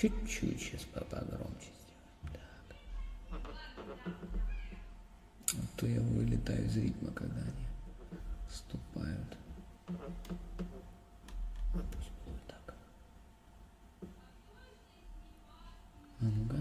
Чуть-чуть сейчас погромче сделаем. Так. А то я вылетаю из ритма, когда они вступают. Пусть будет так. А ну-ка.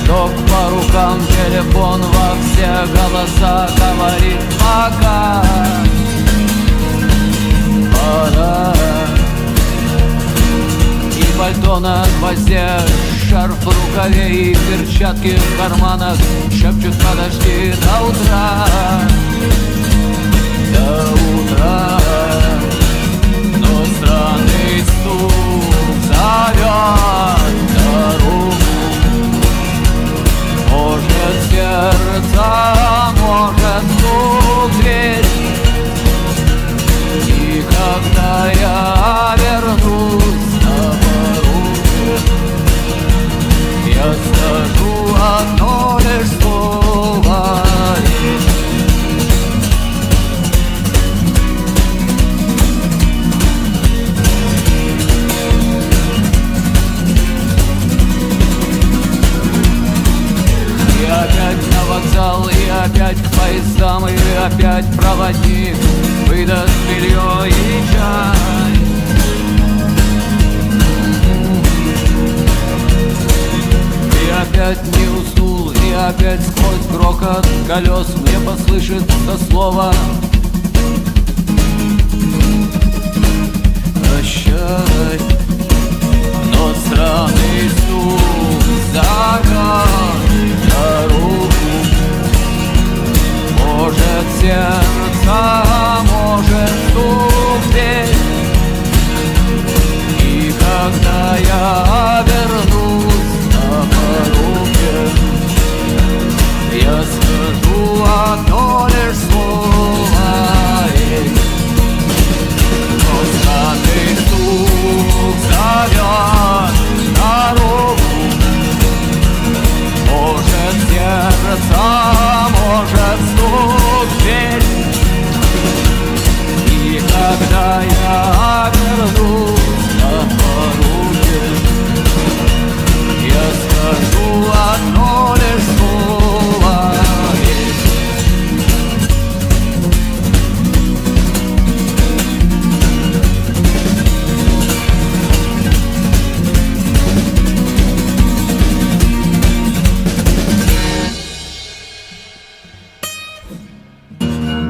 Ток по рукам, телефон во все голоса говорит пока. Пора. И пальто на гвозде, шарф в рукаве и перчатки в карманах шепчут: подожди до утра. До утра. Но странный стук зовет дорогу. Может, сердце, может, стук дверь. И когда я вернусь на пороге, я скажу одно лишь слово. Опять на вокзал, и опять к поездам, и опять проводник выдаст белье и чай. И опять не уснул, и опять сквозь грохот колес мне послышится слово